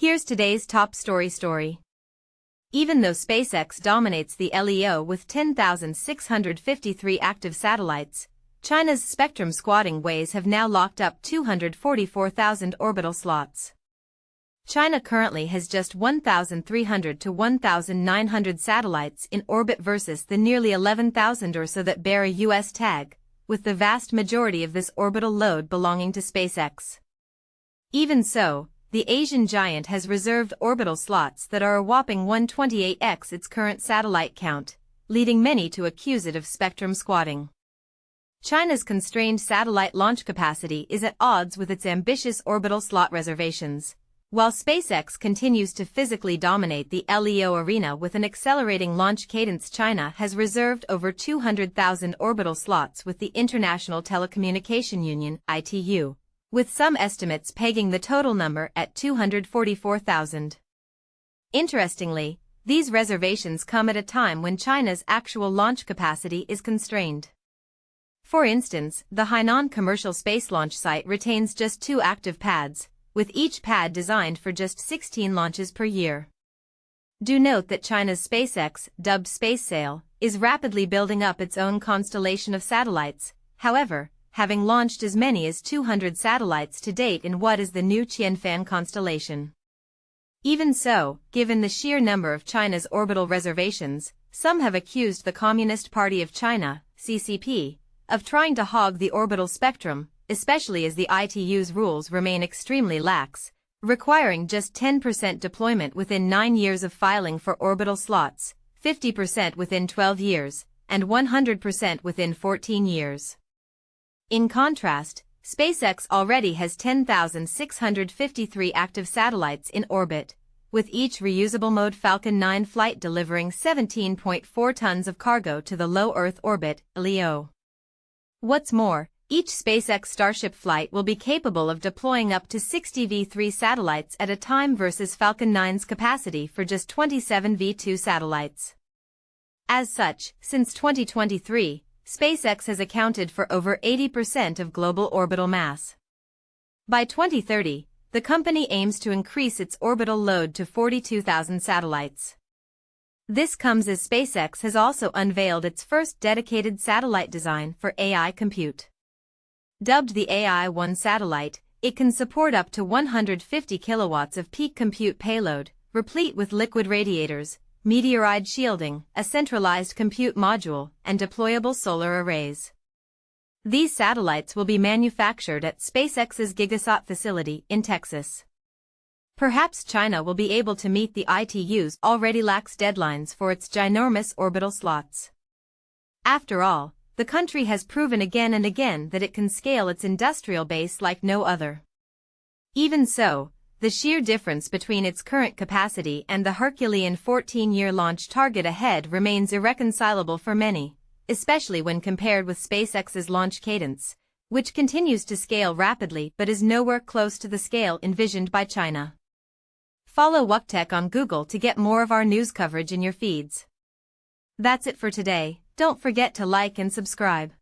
Here's today's top story. Even though SpaceX dominates the LEO with 10,653 active satellites, China's Spectrum squatting ways have now locked up 244,000 orbital slots. China currently has just 1,300 to 1,900 satellites in orbit versus the nearly 11,000 or so that bear a U.S. tag, with the vast majority of this orbital load belonging to SpaceX. Even so, the Asian giant has reserved orbital slots that are a whopping 128x its current satellite count, leading many to accuse it of Spectrum squatting. China's constrained satellite launch capacity is at odds with its ambitious orbital slot reservations, while SpaceX continues to physically dominate the LEO arena with an accelerating launch cadence. China has reserved over 200,000 orbital slots with the International Telecommunication Union, ITU, with some estimates pegging the total number at 244,000. Interestingly, these reservations come at a time when China's actual launch capacity is constrained. For instance, the Hainan commercial space launch site retains just 2 active pads, with each pad designed for just 16 launches per year. Do note that China's SpaceX, dubbed Spacesail, is rapidly building up its own constellation of satellites, however, having launched as many as 200 satellites to date in what is the new Qianfan constellation. Even so, given the sheer number of China's orbital reservations, some have accused the Communist Party of China, CCP, of trying to hog the orbital spectrum, especially as the ITU's rules remain extremely lax, requiring just 10% deployment within 9 years of filing for orbital slots, 50% within 12 years, and 100% within 14 years. In contrast, SpaceX already has 10,653 active satellites in orbit, with each reusable mode Falcon 9 flight delivering 17.4 tons of cargo to the low Earth orbit, LEO. What's more, each SpaceX Starship flight will be capable of deploying up to 60 V3 satellites at a time versus Falcon 9's capacity for just 27 V2 satellites. As such, since 2023, SpaceX has accounted for over 80% of global orbital mass. By 2030, the company aims to increase its orbital load to 42,000 satellites. This comes as SpaceX has also unveiled its first dedicated satellite design for AI compute. Dubbed the AI-1 satellite, it can support up to 150 kilowatts of peak compute payload, replete with liquid radiators, meteorite shielding, a centralized compute module, and deployable solar arrays. These satellites will be manufactured at SpaceX's Gigasat facility in Texas. Perhaps China will be able to meet the ITU's already lax deadlines for its ginormous orbital slots. After all, the country has proven again and again that it can scale its industrial base like no other. Even so, the sheer difference between its current capacity and the Herculean 14-year launch target ahead remains irreconcilable for many, especially when compared with SpaceX's launch cadence, which continues to scale rapidly but is nowhere close to the scale envisioned by China. Follow WuckTech on Google to get more of our news coverage in your feeds. That's it for today. Don't forget to like and subscribe.